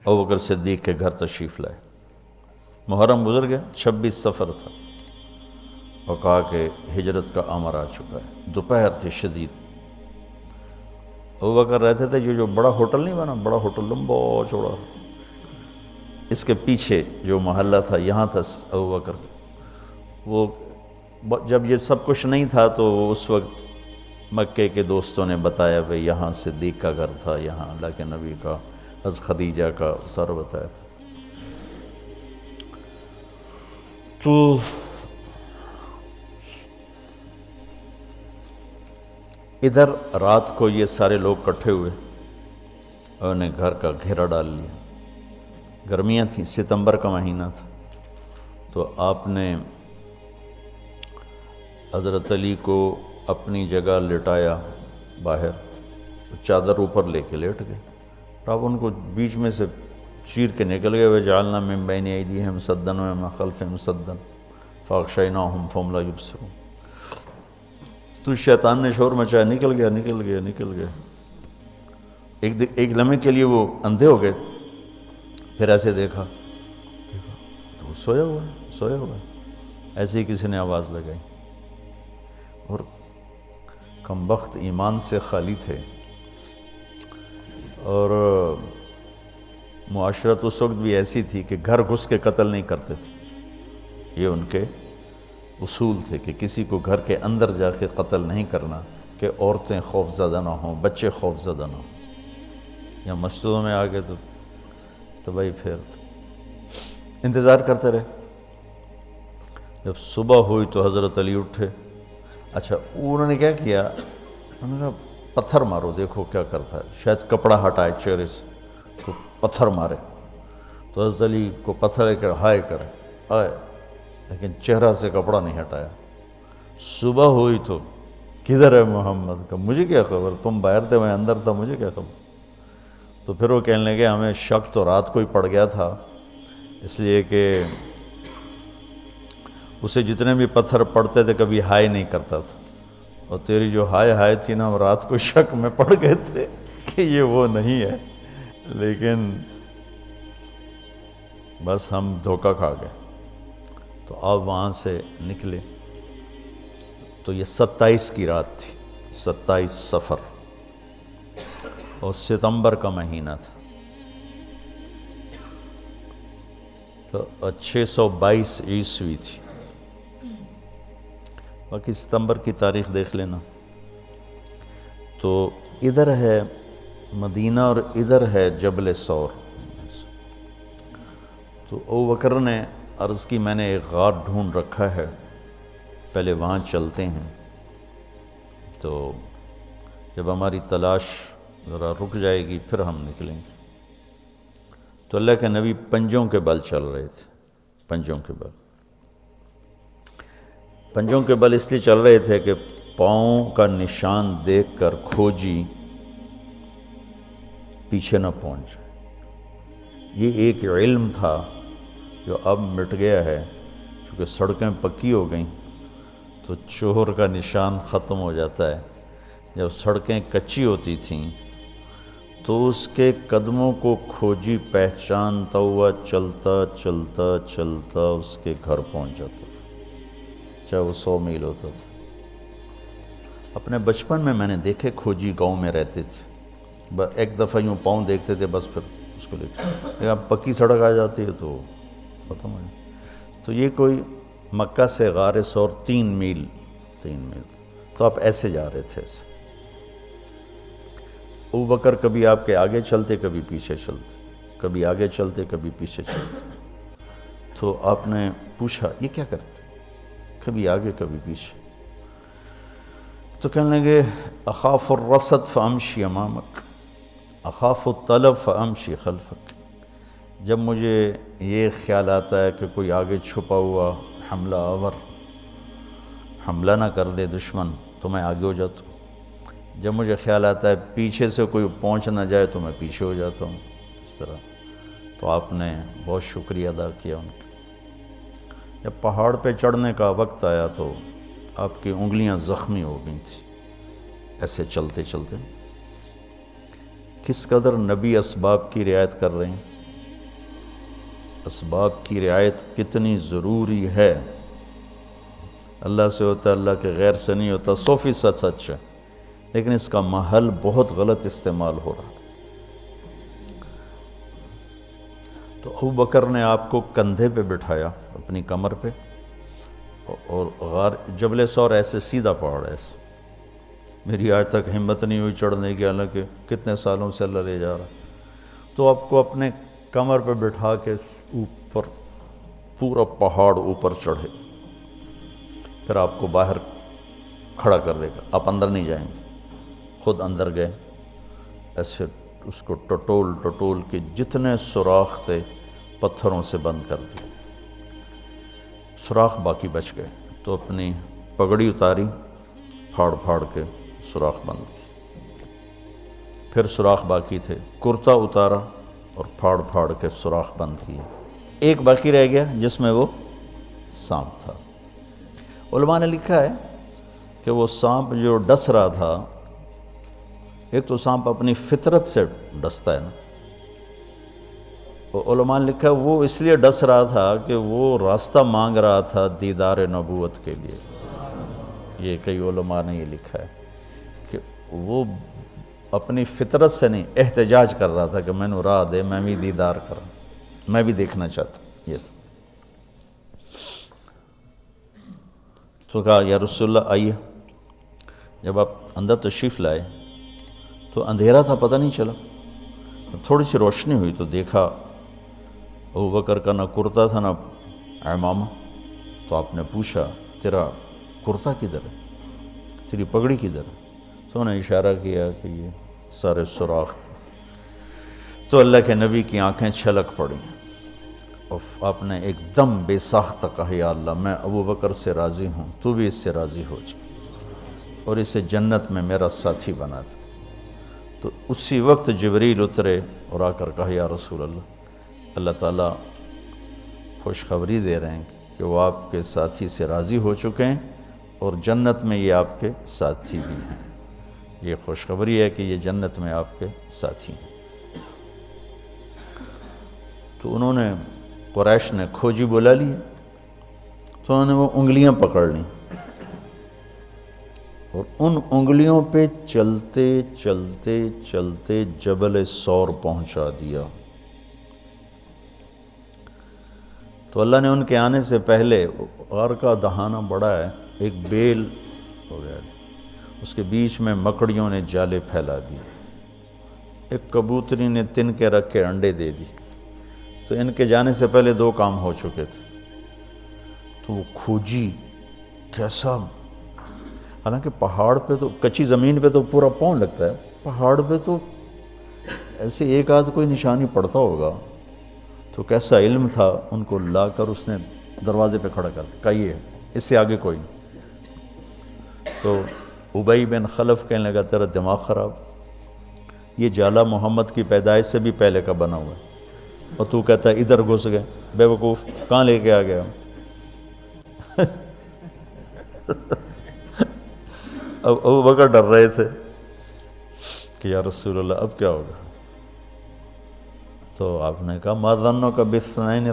ابوبکر صدیق کے گھر تشریف لائے۔ محرم گزر گیا، 26 صفر تھا، اور کہا کہ ہجرت کا امر آ چکا ہے۔ دوپہر تھی شدید۔ ابوبکر رہتے تھے جو بڑا ہوٹل نہیں بنا، بڑا ہوٹل لمبا چوڑا، اس کے پیچھے جو محلہ تھا یہاں تھا ابوبکر۔ وہ جب یہ سب کچھ نہیں تھا تو اس وقت مکے کے دوستوں نے بتایا بھئی یہاں صدیق کا گھر تھا، یہاں اللہ کے نبی کا، حضرت خدیجہ کا سارا بتایا تھا۔ تو ادھر رات کو یہ سارے لوگ اکٹھے ہوئے اور انہیں گھر کا گھیرا ڈال لیا۔ گرمیاں تھیں، ستمبر کا مہینہ تھا، تو آپ نے حضرت علی کو اپنی جگہ لٹایا باہر، چادر اوپر لے کے لیٹ گئے، اور آپ ان کو بیچ میں سے چیر کے نکل گئے۔ وَجَعَلْنَا مِن بَيْنِ أَيْدِيهِمْ سَدًّا وَمِن خَلْفِهِمْ سَدًّا فَأَغْشَيْنَاهُمْ فَهُمْ لَا يُبْصِرُونَ۔ تو شیطان نے شور مچایا، نکل گیا نکل گیا نکل گیا۔ ایک لمحے کے لیے وہ اندھے ہو گئے، پھر ایسے دیکھا تو سویا ہوا ہے، سویا ہوا ہے۔ ایسے ہی کسی نے آواز لگائی، اور کمبخت ایمان سے خالی تھے، اور معاشرت اس وقت بھی ایسی تھی کہ گھر گھس کے قتل نہیں کرتے تھے۔ یہ ان کے اصول تھے کہ کسی کو گھر کے اندر جا کے قتل نہیں کرنا، کہ عورتیں خوف زدہ نہ ہوں، بچے خوف زدہ نہ ہوں۔ یا مسجدوں میں آگے تو بھائی پھر انتظار کرتے رہے۔ جب صبح ہوئی تو حضرت علی اٹھے۔ اچھا انہوں نے کیا کیا، انہوں نے کہا پتھر مارو، دیکھو کیا کرتا ہے، شاید کپڑا ہٹائے چہرے سے، تو پتھر مارے۔ تو حضرت علی کو پتھر لے کر ہائے کرے، آئے، لیکن چہرہ سے کپڑا نہیں ہٹایا۔ صبح ہوئی تو کدھر ہے محمد کا، مجھے کیا خبر، تم باہر تھے میں اندر تھا، مجھے کیا خبر۔ تو پھر وہ کہنے لگے ہمیں شک تو رات کو ہی پڑ گیا تھا، اس لیے کہ اسے جتنے بھی پتھر پڑتے تھے کبھی ہائے نہیں کرتا تھا، اور تیری جو ہائے تھی نا، وہ رات کو شک میں پڑ گئے تھے کہ یہ وہ نہیں ہے، لیکن بس ہم دھوکہ کھا گئے۔ تو آپ وہاں سے نکلے تو یہ 27 کی رات تھی، 27 صفر، اور ستمبر کا مہینہ تھا۔ تو 622 عیسوی تھی، باقی ستمبر کی تاریخ دیکھ لینا۔ تو ادھر ہے مدینہ اور ادھر ہے جبل ثور۔ تو ابوبکر نے عرض کی میں نے ایک غار ڈھونڈ رکھا ہے، پہلے وہاں چلتے ہیں، تو جب ہماری تلاش ذرا رک جائے گی پھر ہم نکلیں گے۔ تو اللہ کے نبی پنجوں کے بل چل رہے تھے، پنجوں کے بل، پنجوں کے بل اس لیے چل رہے تھے کہ پاؤں کا نشان دیکھ کر کھوجی پیچھے نہ پہنچ جائے۔ یہ ایک علم تھا جو اب مٹ گیا ہے، کیونکہ سڑکیں پکی ہو گئیں تو چور کا نشان ختم ہو جاتا ہے۔ جب سڑکیں کچی ہوتی تھیں تو اس کے قدموں کو کھوجی پہچانتا ہوا چلتا چلتا چلتا اس کے گھر پہنچ جاتا تھا، چاہے وہ 100 میل ہوتا تھا۔ اپنے بچپن میں نے دیکھے کھوجی گاؤں میں رہتے تھے، ایک دفعہ یوں پاؤں دیکھتے تھے بس پھر اس کو لے کے، اب پکی سڑک آ جاتی ہے تو ختم ہو جائے۔ تو یہ کوئی مکہ سے غار ثور 3 میل، تو آپ ایسے جا رہے تھے ایسے۔ ابوبکر کبھی آپ کے آگے چلتے کبھی پیچھے چلتے، کبھی آگے چلتے کبھی پیچھے چلتے۔ تو آپ نے پوچھا یہ کیا کرتے، کبھی آگے کبھی پیچھے۔ تو کہنے لگے اخاف الرصد فامشی امامک، اخاف الطلب فامشی خلفک۔ جب مجھے یہ خیال آتا ہے کہ کوئی آگے چھپا ہوا حملہ آور حملہ نہ کر دے دشمن تو میں آگے ہو جاتا ہوں، جب مجھے خیال آتا ہے پیچھے سے کوئی پہنچ نہ جائے تو میں پیچھے ہو جاتا ہوں، اس طرح۔ تو آپ نے بہت شکریہ ادا کیا ان کا۔ جب پہاڑ پہ چڑھنے کا وقت آیا تو آپ کی انگلیاں زخمی ہو گئی تھیں ایسے چلتے چلتے۔ کس قدر نبی اسباب کی رعایت کر رہے ہیں، اسباب کی رعایت کتنی ضروری ہے۔ اللہ سے ہوتا ہے، اللہ کے غیر سے نہیں ہوتا، 100% سچ ہے، لیکن اس کا محل بہت غلط استعمال ہو رہا ہے۔ تو ابوبکر نے آپ کو کندھے پہ بٹھایا اپنی کمر پہ، اور غار جبل ثور ایسے سیدھا پہاڑ ہے، ایسے میری آج تک ہمت نہیں ہوئی چڑھنے کی، حالانکہ کتنے سالوں سے اللہ لے جا رہا۔ تو آپ کو اپنے کمر پہ بٹھا کے اوپر پورا پہاڑ اوپر چڑھے، پھر آپ کو باہر کھڑا کر دے گا، آپ اندر نہیں جائیں گے۔ خود اندر گئے، ایسے اس کو ٹٹول ٹٹول کے جتنے سوراخ تھے پتھروں سے بند کر دیے، سوراخ باقی بچ گئے۔ تو اپنی پگڑی اتاری، پھاڑ پھاڑ کے سوراخ بند کی، پھر سوراخ باقی تھے، کرتا اتارا اور پھاڑ پھاڑ کے سوراخ بند کیے۔ ایک باقی رہ گیا جس میں وہ سانپ تھا۔ علماء نے لکھا ہے کہ وہ سانپ جو ڈس رہا تھا، ایک تو سانپ اپنی فطرت سے ڈستا ہے نا، علماء نے لکھا ہے وہ اس لیے ڈس رہا تھا کہ وہ راستہ مانگ رہا تھا دیدار نبوت کے لیے۔ یہ کئی علماء نے یہ لکھا ہے کہ وہ اپنی فطرت سے نہیں، احتجاج کر رہا تھا کہ میں نے راہ دے، میں بھی دیدار کروں، میں بھی دیکھنا چاہتا ہوں۔ یہ تھا۔ تو کہا یا رسول اللہ آئیے۔ جب آپ اندر تشریف لائے تو اندھیرا تھا، پتہ نہیں چلا۔ تھوڑی سی روشنی ہوئی تو دیکھا ابوبکر کا نہ کرتا تھا نہ عمامہ۔ تو آپ نے پوچھا تیرا کرتا کدھر ہے، تیری پگڑی کدھر ہے؟ تو انہوں نے اشارہ کیا کہ یہ سارے سوراخ تھے۔ تو اللہ کے نبی کی آنکھیں چھلک پڑیں، اور آپ نے ایک دم بے ساختہ کہا یا اللہ میں ابوبکر سے راضی ہوں، تو بھی اس سے راضی ہو جا اور اسے جنت میں میرا ساتھی بنا دے۔ تو اسی وقت جبریل اترے اور آ کر کہا یا رسول اللہ تعالیٰ خوشخبری دے رہے ہیں کہ وہ آپ کے ساتھی سے راضی ہو چکے ہیں اور جنت میں یہ آپ کے ساتھی بھی ہیں۔ یہ خوشخبری ہے کہ یہ جنت میں آپ کے ساتھی ہیں۔ تو انہوں نے، قریش نے کھوجی بلا لی، تو انہوں نے وہ انگلیاں پکڑ لیں اور ان انگلیوں پہ چلتے چلتے چلتے جبل ثور پہنچا دیا۔ تو اللہ نے ان کے آنے سے پہلے، غار کا دہانہ بڑا ہے، ایک بیل ہو گیا، اس کے بیچ میں مکڑیوں نے جالے پھیلا دیے، ایک کبوتری نے تن کے رکھ کے انڈے دے دی۔ تو ان کے جانے سے پہلے دو کام ہو چکے تھے۔ تو وہ کھوجی کیسا، حالانکہ پہاڑ پہ تو، کچی زمین پہ تو پورا پاؤں لگتا ہے، پہاڑ پہ تو ایسے ایک آدھ کوئی نشانی پڑتا ہوگا۔ تو کیسا علم تھا، ان کو لا کر اس نے دروازے پہ کھڑا کر دیا، کہا یہ اس سے آگے کوئی نہیں۔ تو ابی بن خلف کہنے لگا تیرا دماغ خراب، یہ جالا محمد کی پیدائش سے بھی پہلے کا بنا ہوا ہے، اور تو کہتا ہے ادھر گھس گئے، بے وقوف کہاں لے کے آ گیا؟ اب ابوبکر ڈر رہے تھے کہ یا رسول اللہ اب کیا ہوگا؟ تو آپ نے کہا ما ظنک باثنین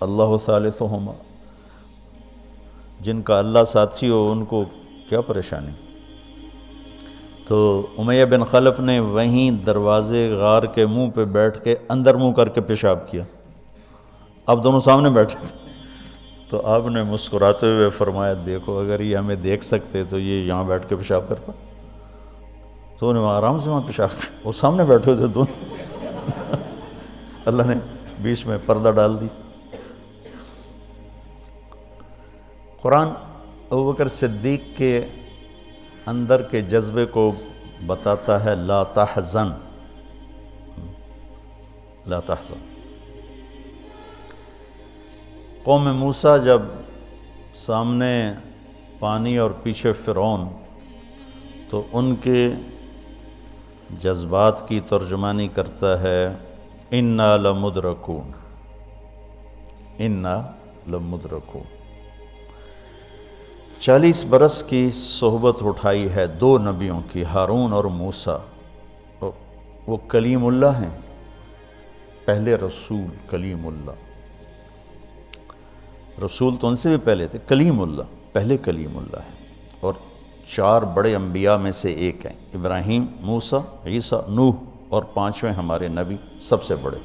اللہ ثالثہما، جن کا اللہ ساتھی ہو ان کو کیا پریشانی۔ تو امیہ بن خلف نے وہیں دروازے غار کے منہ پہ بیٹھ کے اندر منہ کر کے پیشاب کیا۔ اب دونوں سامنے بیٹھے تھے، تو آپ نے مسکراتے ہوئے فرمایا دیکھو اگر یہ ہمیں دیکھ سکتے تو یہ یہاں بیٹھ کے پیشاب کرتا۔ تو انہوں نے آرام سے وہاں پیشاب کیا، وہ سامنے بیٹھے ہوئے تھے دونوں۔ اللہ نے بیچ میں پردہ ڈال دی۔ قرآن ابوبکر صدیق کے اندر کے جذبے کو بتاتا ہے، لا تحزن، لا تحزن۔ قوم موسیٰ جب سامنے پانی اور پیچھے فرعون، تو ان کے جذبات کی ترجمانی کرتا ہے اِنَّا لَمُدْرَكُونَ، اِنَّا لَمُدْرَكُونَ۔ 40 برس کی صحبت اٹھائی ہے دو نبیوں کی، ہارون اور موسیٰ۔ وہ کلیم اللہ ہیں، پہلے رسول کلیم اللہ، رسول تو ان سے بھی پہلے تھے، کلیم اللہ، پہلے کلیم اللہ ہے، اور 4 بڑے انبیاء میں سے ایک ہیں، ابراہیم، موسیٰ، عیسیٰ، نوح، اور 5ویں ہمارے نبی سب سے بڑے۔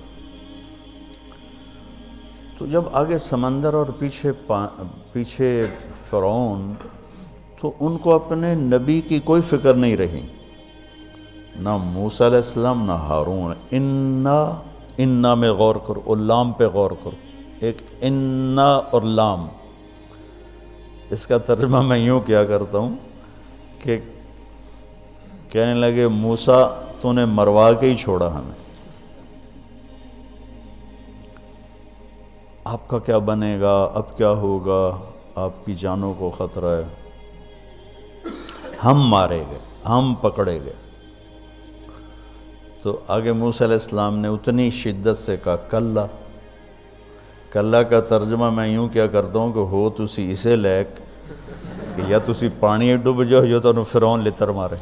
تو جب آگے سمندر اور پیچھے فرعون، تو ان کو اپنے نبی کی کوئی فکر نہیں رہی، نہ موسیٰ علیہ السلام نہ ہارون۔ انا میں غور کرو، اور لام پہ غور کرو، ایک انا اور لام، اس کا ترجمہ میں یوں کیا کرتا ہوں کہ کہنے لگے موسیٰ تو نے مروا کے ہی چھوڑا ہمیں، آپ کا کیا بنے گا، اب کیا ہوگا، آپ کی جانوں کو خطرہ ہے، ہم مارے گئے، ہم پکڑے گئے۔ تو آگے موسیٰ علیہ السلام نے اتنی شدت سے کہا کلا۔ کلا کا ترجمہ میں یوں کیا کرتا ہوں کہ ہو تسی اسے لیک کہ یا تسی پانی ڈوب جاؤ یا تو فرعون لتر مارے،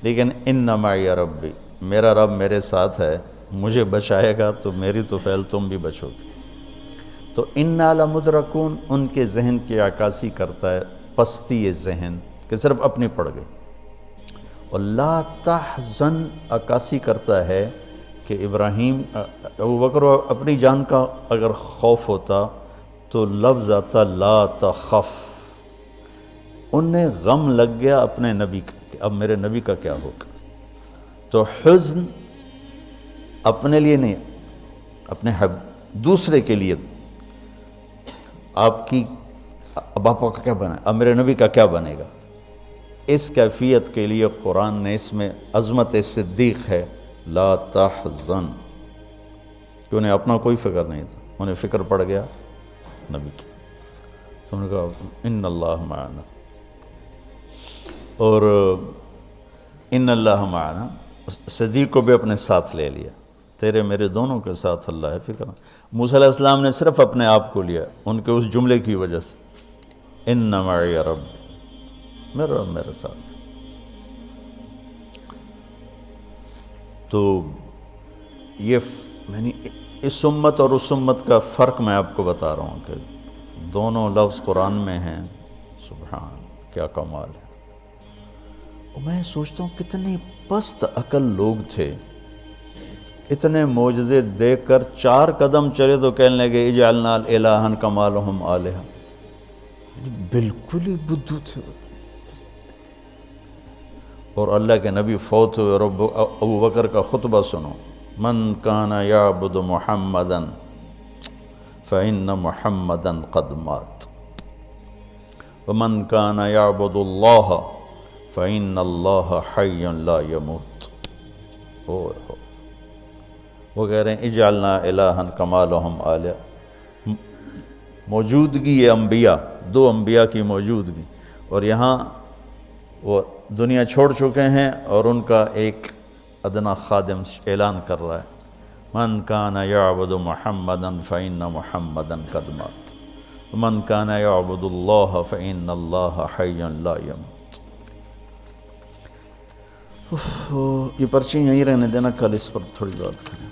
لیکن ان معی ربی، میرا رب میرے ساتھ ہے، مجھے بچائے گا تو میری تو فعل تم بھی بچو گے۔ تو انا لمدرکون ان کے ذہن کی عکاسی کرتا ہے، پستی ذہن کہ صرف اپنی پڑ گئی، اور لا تحزن عکاسی کرتا ہے کہ ابراہیم، ابوبکر اپنی جان کا اگر خوف ہوتا تو لفظ آتا لا تخف، انہیں غم لگ گیا اپنے نبی کا کہ اب میرے نبی کا کیا ہوگا۔ تو حزن اپنے لیے نہیں، اپنے دوسرے کے لیے، آپ کی اب آپ کا کیا بنا، اب میرے نبی کا کیا بنے گا، اس کیفیت کے لیے قرآن نے اس میں عظمت صدیق ہے، لا تحزن، کہ انہیں اپنا کوئی فکر نہیں تھا، انہیں فکر پڑ گیا نبی کی۔ تو انہوں نے کہا ان اللہ معنا، اور ان اللہ معنا، صدیق کو بھی اپنے ساتھ لے لیا، تیرے میرے دونوں کے ساتھ اللہ ہے، فکر۔ موسیٰ علیہ السلام نے صرف اپنے آپ کو لیا ان کے اس جملے کی وجہ سے، ان معی رب، میرا رب میرے ساتھ۔ تو یہ یعنی اس امت اور اس امت کا فرق میں آپ کو بتا رہا ہوں کہ دونوں لفظ قرآن میں ہیں، سبحان، کیا کمال ہے۔ اور میں سوچتا ہوں کتنی پست عقل لوگ تھے، اتنے معجزے دیکھ کر 4 قدم چلے تو کہنے لگے اجعلنا الہا کما لہم آلہہ، بالکل ہی بدھو تھے۔ اور اللہ کے نبی فوت ہوئے، اور ابو بکر کا خطبہ سنو، من کان یعبد محمدا فإن محمدا قد مات ومن کان یعبد اللہ فإن اللہ حی لا یموت۔ وہ کہہ رہے ہیں اجعلنا الہا کما لہم آلہہ، موجودگی یہ انبیاء، 2 انبیاء کی موجودگی، اور یہاں وہ دنیا چھوڑ چکے ہیں اور ان کا ایک ادنا خادم اعلان کر رہا ہے، من کان یعبد محمدا فإن محمدا قد مات ومن کان یعبد اللہ فإن اللہ حی لا یموت۔ یہ پرچی یہیں رہنے دینا، کل اس پر تھوڑی بات کریں۔